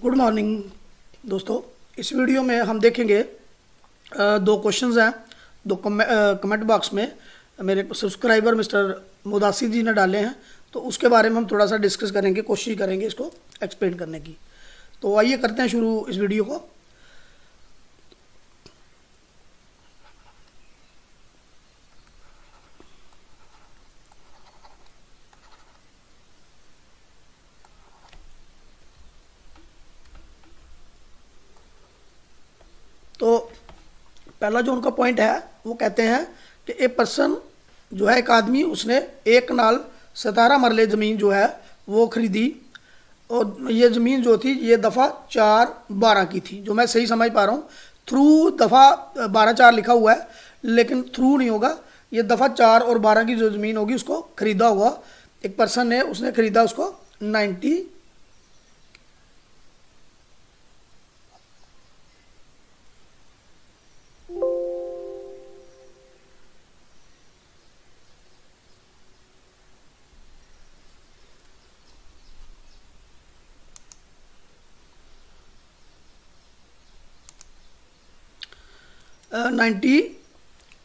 Good morning दोस्तों। इस video में हम देखेंगे दो क्वेश्चंस हैं, दो कमेंट बॉक्स में मेरे सब्सक्राइबर मिस्टर मुदासिर जी ने डाले हैं, तो उसके बारे में हम थोड़ा सा डिस्कस करेंगे, कोशिश करेंगे इसको एक्सप्लेन करने की। तो आइए करते हैं शुरू इस वीडियो को। तो पहला जो उनका पॉइंट है वो कहते हैं कि एक पर्सन जो है, एक आदमी, उसने एक नाल 17 मरले ज़मीन जो है वो खरीदी, और ये ज़मीन जो थी ये दफ़ा 4/12 की थी, जो मैं सही समझ पा रहा हूँ। थ्रू दफ़ा 12/4 लिखा हुआ है, लेकिन थ्रू नहीं होगा, ये दफ़ा 4 और 12 की जो ज़मीन होगी उसको ख़रीदा होगा एक पर्सन ने। उसने ख़रीदा उसको 90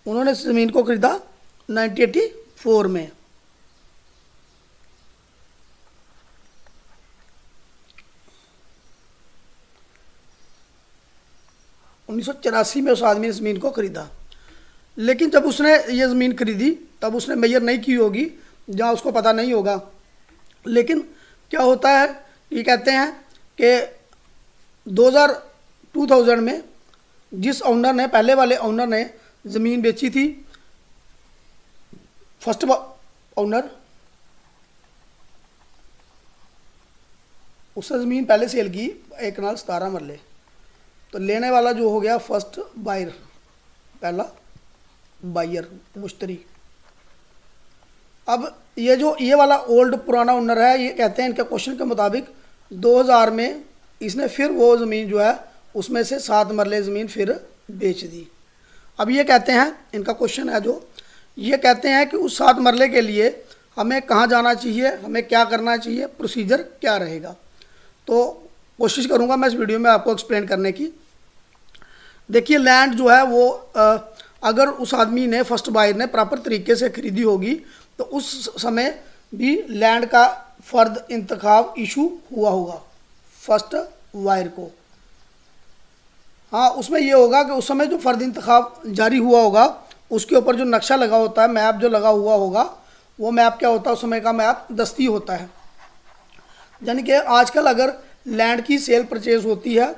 उन्होंने इस ज़मीन को ख़रीदा 1984 में। (1984) में उस आदमी ने ज़मीन को ख़रीदा, लेकिन जब उसने ये ज़मीन खरीदी तब उसने मेजर नहीं की होगी, जहाँ उसको पता नहीं होगा। लेकिन क्या होता है, ये कहते हैं कि 2000 में जिस ओनर ने, पहले वाले ओनर ने ज़मीन बेची थी, फर्स्ट ओनर, उसने ज़मीन पहले सेल की एक नाल 17 मरले, तो लेने वाला जो हो गया फर्स्ट बायर, पहला बायर, मुश्तरी। अब ये वाला ओल्ड पुराना ओनर है, ये कहते हैं इनके क्वेश्चन के मुताबिक 2000 में इसने फिर वो ज़मीन जो है उसमें से 7 मरले ज़मीन फिर बेच दी। अब ये कहते हैं, इनका क्वेश्चन है जो, ये कहते हैं कि उस 7 मरले के लिए हमें कहाँ जाना चाहिए, हमें क्या करना चाहिए, प्रोसीजर क्या रहेगा। तो कोशिश करूँगा मैं इस वीडियो में आपको एक्सप्लेन करने की। देखिए, लैंड जो है वो अगर उस आदमी ने, फर्स्ट बायर ने, प्रॉपर तरीके से ख़रीदी होगी तो उस समय भी लैंड का फ़र्द इंतखाब इशू हुआ होगा फर्स्ट बायर को। हाँ, उसमें ये होगा कि उस समय जो फ़र्द इंतखाब जारी हुआ होगा उसके ऊपर जो नक्शा लगा होता है, मैप जो लगा हुआ होगा, वो मैप क्या होता है, उस समय का मैप दस्ती होता है। यानी कि आजकल अगर लैंड की सेल परचेज होती है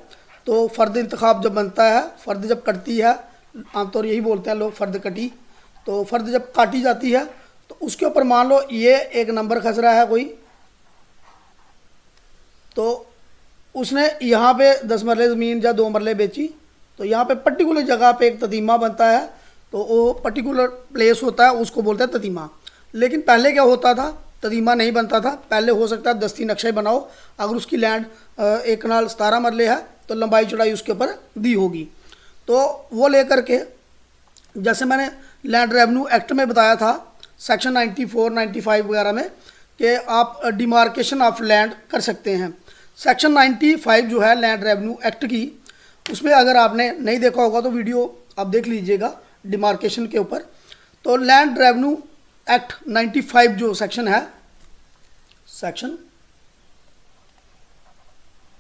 तो फ़र्द इंतखाब जब बनता है, फ़र्द जब कटती है, आमतौर यही बोलते हैं लोग, फ़र्द कटी, तो फ़र्द जब काटी जाती है तो उसके ऊपर मान लो ये एक नंबर खस रहा है कोई, तो उसने यहाँ पे 10 मरले ज़मीन या 2 मरले बेची, तो यहाँ पे पर्टिकुलर जगह पे एक ततीमा बनता है, तो वो पर्टिकुलर प्लेस होता है, उसको बोलते हैं ततीमा। लेकिन पहले क्या होता था, ततीमा नहीं बनता था, पहले हो सकता है दस्ती नक्शा बनाओ। अगर उसकी लैंड एक नाल 17 मरले है तो लंबाई चौड़ाई उसके ऊपर दी होगी, तो वो लेकर के, जैसे मैंने लैंड रेवेन्यू एक्ट में बताया था सेक्शन 94, 95 वगैरह में, कि आप डिमार्केशन ऑफ लैंड कर सकते हैं। सेक्शन 95 जो है लैंड रेवेन्यू एक्ट की, उसमें अगर आपने नहीं देखा होगा तो वीडियो आप देख लीजिएगा डिमार्केशन के ऊपर। तो लैंड रेवेन्यू एक्ट 95 जो सेक्शन है, सेक्शन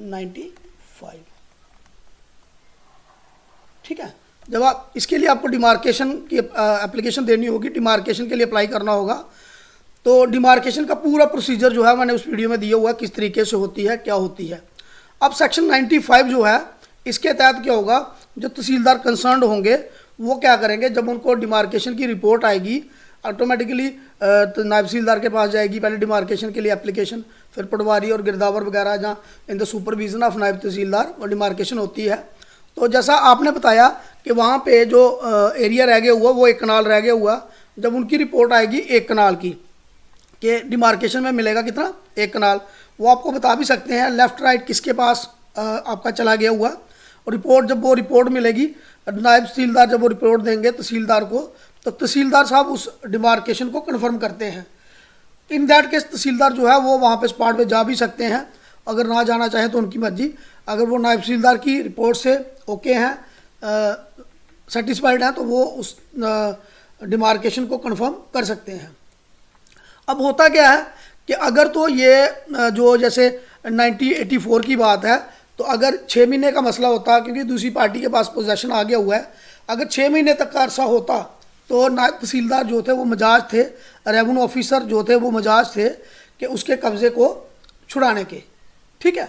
95, ठीक है। जब आप इसके लिए, आपको डिमार्केशन की एप्लीकेशन देनी होगी, डिमार्केशन के लिए अप्लाई करना होगा, तो डिमार्केशन का पूरा प्रोसीजर जो है मैंने उस वीडियो में दिया हुआ है, किस तरीके से होती है, क्या होती है। अब सेक्शन 95 जो है, इसके तहत क्या होगा, जो तहसीलदार कंसर्न्ड होंगे वो क्या करेंगे, जब उनको डिमार्केशन की रिपोर्ट आएगी, ऑटोमेटिकली नायब तहसीलदार के पास जाएगी पहले डिमार्केशन के लिए एप्लीकेशन, फिर पटवारी और गिरदावर वगैरह, जहाँ इन द सुपरविजन ऑफ नायब तहसीलदार वो डिमार्केशन होती है। तो जैसा आपने बताया कि वहाँ पे जो एरिया रह गया हुआ, वो 1 कनाल रह गया हुआ, जब उनकी रिपोर्ट आएगी 1 कनाल की, कि डिमार्केशन में मिलेगा कितना, 1 कनाल, वो आपको बता भी सकते हैं लेफ़्ट राइट किसके पास आपका चला गया हुआ। और रिपोर्ट, जब वो रिपोर्ट मिलेगी, नायब तहसीलदार जब वो रिपोर्ट देंगे तहसीलदार को, तो तहसीलदार साहब उस डिमार्केशन को कन्फर्म करते हैं। इन दैट केस तहसीलदार जो है वो वहाँ पे स्पॉट पे जा भी सकते हैं अगर ना जाना चाहें तो उनकी मर्जी। अगर वो नायब तहसीलदार की रिपोर्ट से ओके हैं, सेटिस्फाइड हैं, तो वो उस डिमार्केशन को कंफर्म कर सकते हैं। अब होता क्या है कि अगर तो ये जो जैसे 1984 की बात है, तो अगर 6 महीने का मसला होता, क्योंकि दूसरी पार्टी के पास पोजेशन आ गया हुआ है, अगर 6 महीने तक का अरसा होता तो नायब तहसीलदार जो थे वो मजाज थे, रेवेन्यू ऑफिसर जो थे वो मजाज थे कि उसके कब्ज़े को छुड़ाने के, ठीक है।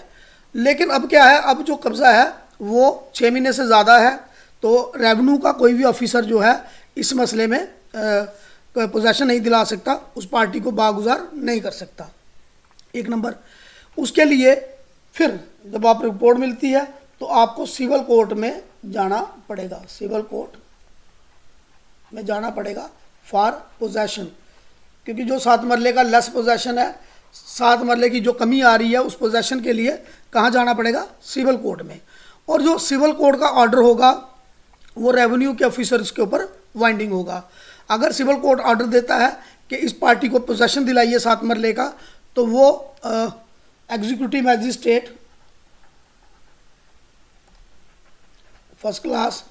लेकिन अब क्या है, अब जो कब्ज़ा है वो 6 महीने से ज़्यादा है, तो रेवेन्यू का कोई भी ऑफिसर जो है इस मसले में पोजेशन नहीं दिला सकता, उस पार्टी को बागुजार नहीं कर सकता, एक नंबर। उसके लिए फिर जब आप रिपोर्ट मिलती है तो आपको सिविल कोर्ट में जाना पड़ेगा, सिविल कोर्ट में जाना पड़ेगा फॉर पोजेशन, क्योंकि जो 7 मरले का लेस पोजेशन है, 7 मरले की जो कमी आ रही है, उस पोजेशन के लिए कहाँ जाना पड़ेगा, सिविल कोर्ट में। और जो सिविल कोर्ट का ऑर्डर होगा वो रेवेन्यू के ऑफिसर्स के ऊपर वाइंडिंग होगा। अगर सिविल कोर्ट ऑर्डर देता है कि इस पार्टी को पोजेशन दिलाइए 7 मरले का, तो वो एग्जीक्यूटिव मैजिस्ट्रेट फर्स्ट क्लास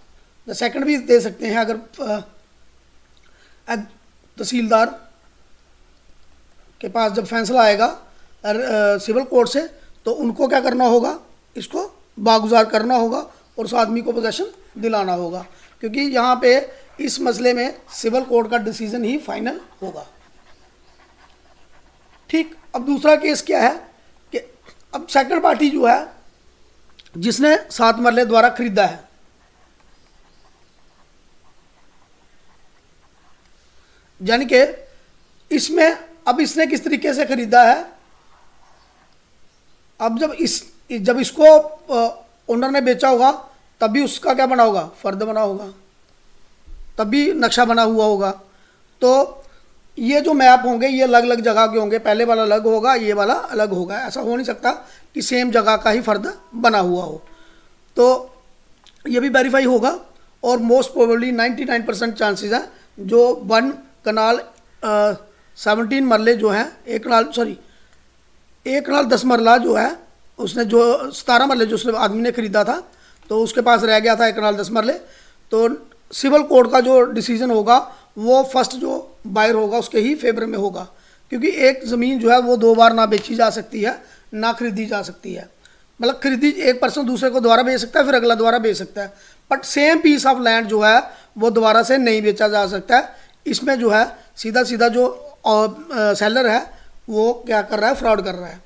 या सेकंड भी दे सकते हैं, अगर तहसीलदार के पास जब फैसला आएगा सिविल कोर्ट से, तो उनको क्या करना होगा, इसको बागुजार करना होगा और उस आदमी को पोजेशन दिलाना होगा, क्योंकि यहाँ पे इस मसले में सिविल कोर्ट का डिसीजन ही फाइनल होगा, ठीक। अब दूसरा केस क्या है कि अब सेकंड पार्टी जो है जिसने 7 मरले द्वारा खरीदा है, यानी कि इसमें अब इसने किस तरीके से खरीदा है, अब जब इसको ओनर ने बेचा होगा तभी उसका क्या बना होगा, फर्द बना होगा, तभी नक्शा बना हुआ होगा। तो ये जो मैप होंगे ये अलग अलग जगह के होंगे, पहले वाला अलग होगा, ये वाला अलग होगा, ऐसा हो नहीं सकता कि सेम जगह का ही फर्द बना हुआ हो। तो ये भी वेरीफाई होगा और मोस्ट प्रोबेबली 99% चांसेस है जो 1 कनाल 17 मरले जो हैं, एक कनाल 10 मरला जो है, उसने जो 17 मरले जो उसने आदमी ने खरीदा था, तो उसके पास रह गया था 1 कनाल 10 मरले। तो सिविल कोर्ट का जो डिसीजन होगा वो फर्स्ट जो बायर होगा उसके ही फेवर में होगा, क्योंकि एक ज़मीन जो है वो 2 बार ना बेची जा सकती है, ना खरीदी जा सकती है। मतलब खरीदी एक पर्सन दूसरे को दोबारा बेच सकता है, फिर अगला दोबारा बेच सकता है, but same piece of land जो है वो दोबारा से नहीं बेचा जा सकता है। इसमें जो है सीधा सीधा जो सेलर है वो क्या कर रहा है, फ्रॉड कर रहा है।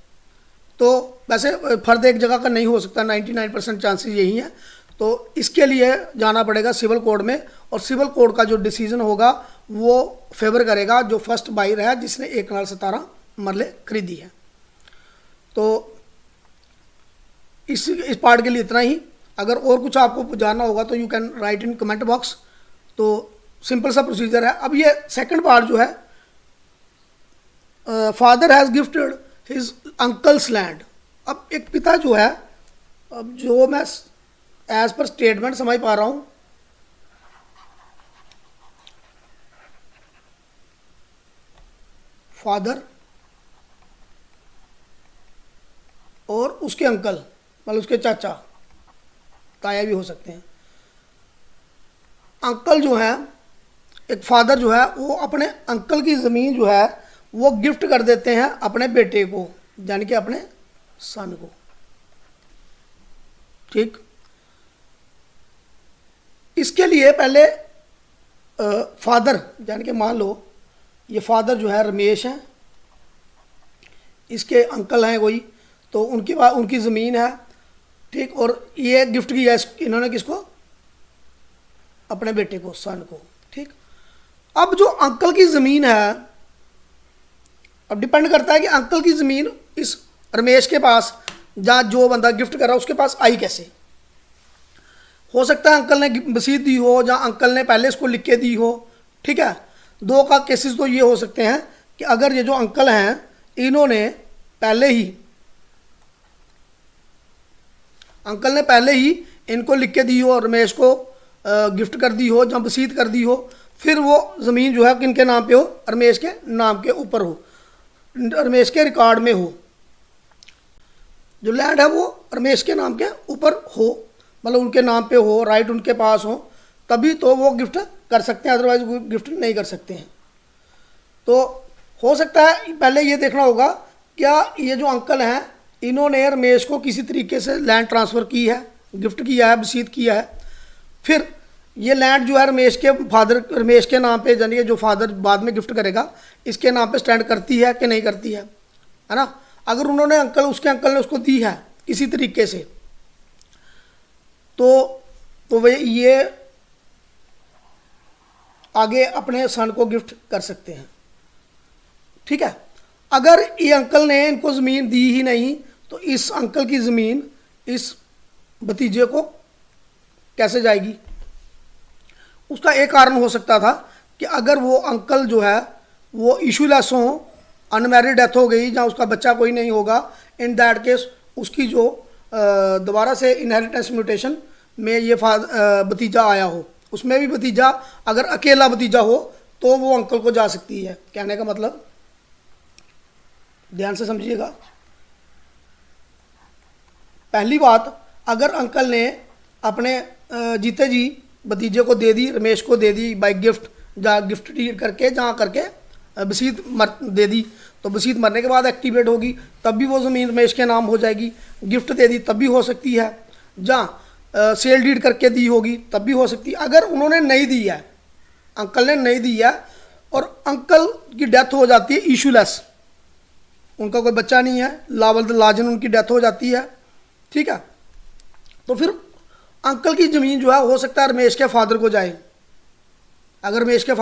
तो वैसे फर्द एक जगह का नहीं हो सकता, 99% चांसेस यही हैं। तो इसके लिए जाना पड़ेगा सिविल कोर्ट में, और सिविल कोर्ट का जो डिसीजन होगा वो फेवर करेगा जो फर्स्ट बायर है जिसने 1 कनाल 17 मरले खरीदी है। तो इस पार्ट के लिए इतना ही। अगर और कुछ आपको जानना होगा तो you can write in comment box. तो सिंपल सा प्रोसीजर है। अब ये सेकंड पार्ट जो है, father has gifted his uncle's land. अब एक पिता जो है, अब जो मैं एज पर स्टेटमेंट समझ पा रहा हूँ, फादर और उसके अंकल, मतलब उसके चाचा ताया भी हो सकते हैं। अंकल जो है, एक फादर जो है वो अपने अंकल की ज़मीन जो है वो गिफ्ट कर देते हैं अपने बेटे को, यानी कि अपने सन को, ठीक। इसके लिए पहले फादर, यानी कि मान लो ये फादर जो है रमेश है, इसके अंकल हैं कोई, तो उनकी ज़मीन है, ठीक। और ये गिफ्ट किया इन्होंने किसको, अपने बेटे को, सन को, ठीक। अब जो अंकल की ज़मीन है, अब डिपेंड करता है कि अंकल की ज़मीन इस रमेश के पास, जहाँ जो बंदा गिफ्ट कर रहा है उसके पास आई कैसे। हो सकता है अंकल ने वसीयत दी हो, जहाँ अंकल ने पहले इसको लिख के दी हो, ठीक है। 2 का केसेस तो ये हो सकते हैं कि अगर ये जो अंकल हैं इन्होंने पहले ही इनको लिख के दी हो, रमेश को गिफ्ट कर दी हो, जहाँ वसीयत कर दी हो, फिर वो ज़मीन जो है किनके नाम पे हो, रमेश के नाम के ऊपर हो, रमेश के रिकॉर्ड में हो। जो लैंड है वो रमेश के नाम के ऊपर हो, मतलब उनके नाम पे हो, राइट उनके पास हो, तभी तो वो गिफ्ट कर सकते हैं, अदरवाइज गिफ्ट नहीं कर सकते हैं। तो हो सकता है पहले ये देखना होगा क्या ये जो अंकल हैं इन्होंने रमेश को किसी तरीके से लैंड ट्रांसफ़र की है, गिफ्ट किया है, वसीयत किया है, फिर ये लैंड जो है रमेश के नाम पे, यानी कि जो फादर बाद में गिफ्ट करेगा इसके नाम पे स्टैंड करती है कि नहीं करती है ना। अगर उन्होंने उसके अंकल ने उसको दी है किसी तरीके से तो वे ये आगे अपने सन को गिफ्ट कर सकते हैं। ठीक है, अगर ये अंकल ने इनको ज़मीन दी ही नहीं तो इस अंकल की ज़मीन इस भतीजे को कैसे जाएगी? उसका एक कारण हो सकता था कि अगर वो अंकल जो है वो इशूलेस हो, अनमैरिड डेथ हो गई या उसका बच्चा कोई नहीं होगा, इन दैट केस उसकी जो दोबारा से इनहेरिटेंस म्यूटेशन में ये भतीजा आया हो, उसमें भी भतीजा अगर अकेला भतीजा हो तो वो अंकल को जा सकती है। कहने का मतलब ध्यान से समझिएगा। पहली बात, अगर अंकल ने अपने जीते जी भतीजे को दे दी, रमेश को दे दी बाई गिफ्ट, जहाँ गिफ्ट डीड करके जहाँ करके वसीयत दे दी, तो वसीयत मरने के बाद एक्टिवेट होगी, तब भी वो ज़मीन रमेश के नाम हो जाएगी। गिफ्ट दे दी तब भी हो सकती है, जहाँ सेल डीड करके दी होगी तब भी हो सकती है। अगर उन्होंने नहीं दी है, अंकल ने नहीं दी है और अंकल की डेथ हो जाती है इशूलेस, उनका कोई बच्चा नहीं है, लावल द लाजन उनकी डेथ हो जाती है, ठीक है, तो फिर अंकल की ज़मीन जो है हो सकता है रमेश के फादर को जाए। अगर रमेश के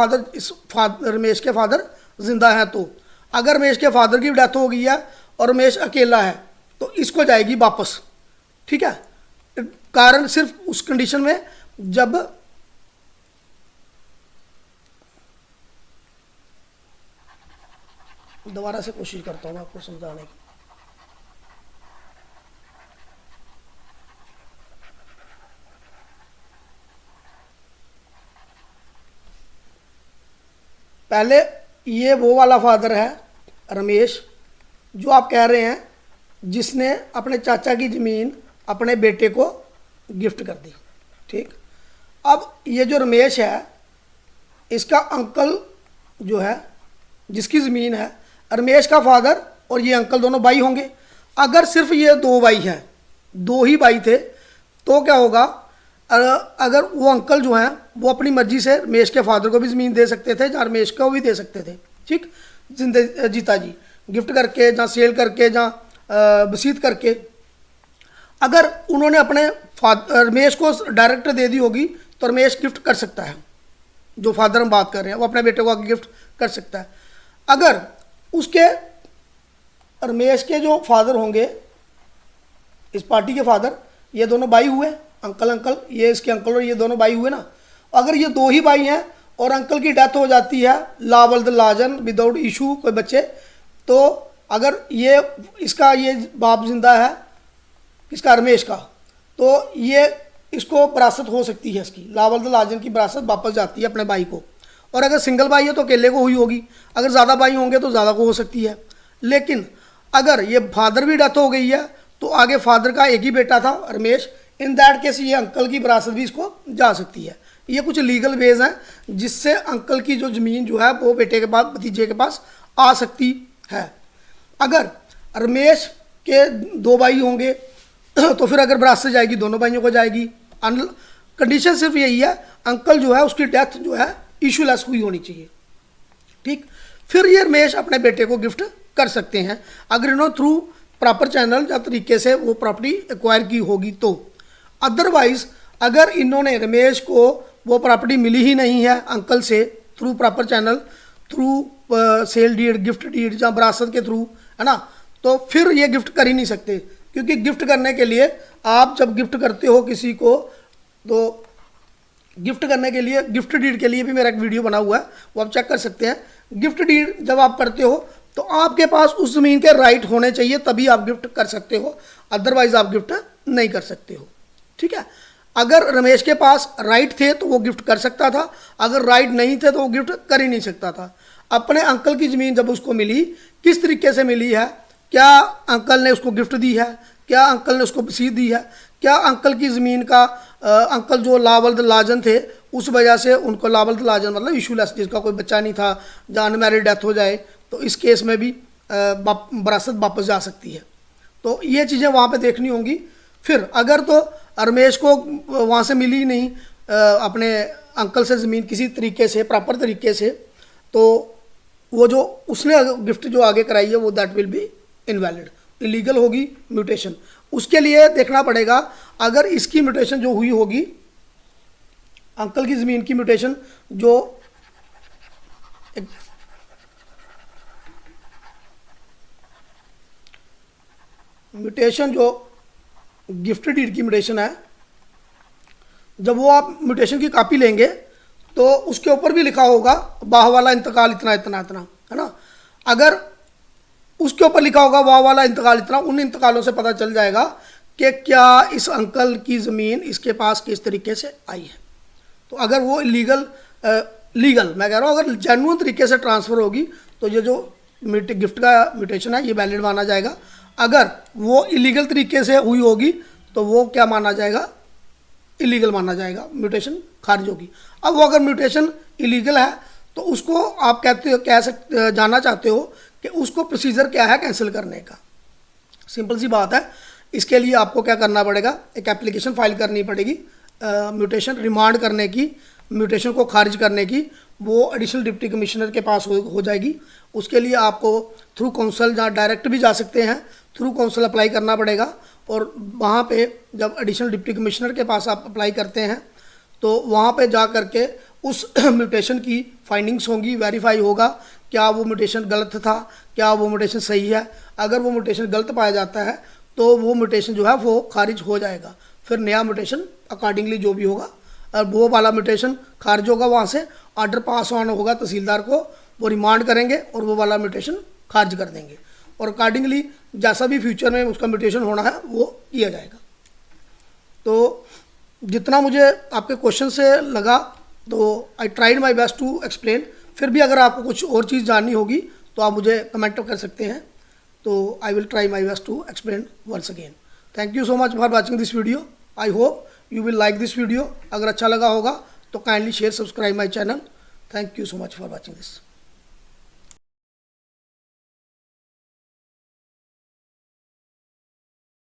फादर जिंदा हैं तो, अगर रमेश के फादर की डेथ हो गई है और रमेश अकेला है तो इसको जाएगी वापस। ठीक है, कारण सिर्फ उस कंडीशन में जब दोबारा से कोशिश करता हूँ आपको समझाने की। पहले ये वो वाला फादर है रमेश जो आप कह रहे हैं, जिसने अपने चाचा की ज़मीन अपने बेटे को गिफ्ट कर दी। ठीक, अब ये जो रमेश है इसका अंकल जो है जिसकी ज़मीन है, रमेश का फादर और ये अंकल दोनों भाई होंगे। अगर सिर्फ ये दो भाई हैं, दो ही भाई थे, तो क्या होगा, अगर वो अंकल जो हैं वो अपनी मर्जी से रमेश के फादर को भी ज़मीन दे सकते थे या रमेश को भी दे सकते थे। ठीक, जिंदे जीता जी गिफ्ट करके या सेल करके या वसीयत करके। अगर उन्होंने अपने रमेश को डायरेक्ट दे दी होगी तो रमेश गिफ्ट कर सकता है, जो फादर हम बात कर रहे हैं वो अपने बेटे को आगे गिफ्ट कर सकता है। अगर उसके रमेश के जो फादर होंगे, इस पार्टी के फादर, ये दोनों भाई हुए, अंकल ये इसके अंकल और ये दोनों भाई हुए ना। अगर ये दो ही भाई हैं और अंकल की डेथ हो जाती है लावल द लाजन विदाउट इशू, कोई बच्चे, तो अगर ये इसका ये बाप जिंदा है इसका रमेश का, तो ये इसको विरासत हो सकती है, इसकी लावल द लाजन की विरासत वापस जाती है अपने भाई को। और अगर सिंगल भाई है तो अकेले को हुई होगी, अगर ज़्यादा भाई होंगे तो ज़्यादा को हो सकती है। लेकिन अगर ये फादर भी डेथ हो गई है तो आगे फादर का एक ही बेटा था रमेश, इन दैट केस ये अंकल की विरासत भी इसको जा सकती है। ये कुछ लीगल वेज हैं जिससे अंकल की जो ज़मीन जो है वो बेटे के पास, भतीजे के पास आ सकती है। अगर रमेश के दो भाई होंगे तो फिर अगर विरासत जाएगी दोनों भाइयों को जाएगी। कंडीशन सिर्फ यही है, अंकल जो है उसकी डेथ जो है इशूलेस हुई होनी चाहिए। ठीक, फिर ये रमेश अपने बेटे को गिफ्ट कर सकते हैं अगर इन्होंने थ्रू प्रॉपर चैनल या तरीके से वो प्रॉपर्टी एक्वायर की होगी तो। अदरवाइज अगर इन्होंने रमेश को वो प्रॉपर्टी मिली ही नहीं है अंकल से through proper channel, through sale deed, gift deed या विरासत के थ्रू, है ना, तो फिर ये गिफ्ट कर ही नहीं सकते। क्योंकि गिफ्ट करने के लिए आप जब गिफ्ट करते हो किसी को, तो गिफ्ट करने के लिए, गिफ्ट डीड के लिए भी मेरा एक वीडियो बना हुआ है, वो आप चेक कर सकते हैं। गिफ्ट डीड जब आप करते हो तो आपके पास उस ज़मीन के राइट होने चाहिए, तभी आप गिफ्ट कर सकते हो, अदरवाइज आप गिफ्ट नहीं कर सकते हो। ठीक है, अगर रमेश के पास राइट थे तो वो गिफ्ट कर सकता था, अगर राइट नहीं थे तो वो गिफ्ट कर ही नहीं सकता था। अपने अंकल की ज़मीन जब उसको मिली, किस तरीके से मिली है, क्या अंकल ने उसको गिफ्ट दी है, क्या अंकल ने उसको वसीयत दी है, क्या अंकल की ज़मीन का अंकल जो लावल्द लाजन थे उस वजह से उनको लावल्द लाजन मतलब इशूलेस, जिसका कोई बच्चा नहीं था, या अनमैरिड डेथ हो जाए, तो इस केस में भी विरासत वापस जा सकती है। तो ये चीज़ें वहाँ पे देखनी होंगी। फिर अगर तो रमेश को वहाँ से मिली नहीं अपने अंकल से ज़मीन किसी तरीके से प्रॉपर तरीके से, तो वो जो उसने गिफ्ट जो आगे कराई है वो that will be invalid, illegal होगी म्यूटेशन। उसके लिए देखना पड़ेगा अगर इसकी म्यूटेशन जो हुई होगी, अंकल की ज़मीन की म्यूटेशन जो जो गिफ्ट डीड की म्यूटेशन है, जब वो आप म्यूटेशन की कॉपी लेंगे तो उसके ऊपर भी लिखा होगा वाह वाला इंतकाल इतना इतना इतना, है ना। अगर उसके ऊपर लिखा होगा वाह वाला इंतकाल इतना, उन इंतकालों से पता चल जाएगा कि क्या इस अंकल की ज़मीन इसके पास किस तरीके से आई है। तो अगर वो लीगल मैं कह रहा हूँ, अगर जेन्युइन तरीके से ट्रांसफ़र होगी तो ये जो गिफ्ट का म्यूटेशन है ये वैलिड माना जाएगा। अगर वो इलीगल तरीके से हुई होगी तो वो क्या माना जाएगा, इलीगल माना जाएगा, म्यूटेशन खारिज होगी। अब वो अगर म्यूटेशन इलीगल है तो उसको आप जानना चाहते हो कि उसको प्रोसीजर क्या है कैंसिल करने का। सिंपल सी बात है, इसके लिए आपको क्या करना पड़ेगा, एक एप्लीकेशन फाइल करनी पड़ेगी म्यूटेशन रिमांड करने की, म्यूटेशन को खारिज करने की। वो एडिशनल डिप्टी कमिश्नर के पास हो जाएगी। उसके लिए आपको थ्रू काउंसिल जहाँ डायरेक्ट भी जा सकते हैं, थ्रू काउंसिल अप्लाई करना पड़ेगा। और वहाँ पे जब एडिशनल डिप्टी कमिश्नर के पास आप अप्लाई करते हैं तो वहाँ पे जा करके उस म्यूटेशन की फाइंडिंग्स होंगी, वेरीफाई होगा क्या वो म्यूटेशन गलत था, क्या वो म्यूटेशन सही है। अगर वो म्यूटेशन गलत पाया जाता है तो वो म्यूटेशन जो है वो खारिज हो जाएगा। फिर नया म्यूटेशन अकॉर्डिंगली जो भी होगा, वो वाला म्यूटेशन खारिज होगा, वहाँ से ऑर्डर पास ऑन होगा तहसीलदार को, वो रिमांड करेंगे और वो वाला म्यूटेशन खारिज कर देंगे। और अकॉर्डिंगली जैसा भी फ्यूचर में उसका म्यूटेशन होना है वो किया जाएगा। तो जितना मुझे आपके क्वेश्चन से लगा तो I tried my best to explain. फिर भी अगर आपको कुछ और चीज़ जाननी होगी तो आप मुझे कमेंट कर सकते हैं। तो I will try my best to explain once again. Thank you so much for watching this video. I hope you will like this video. अगर अच्छा लगा होगा तो kindly share subscribe my channel. Thank you so much for watching this.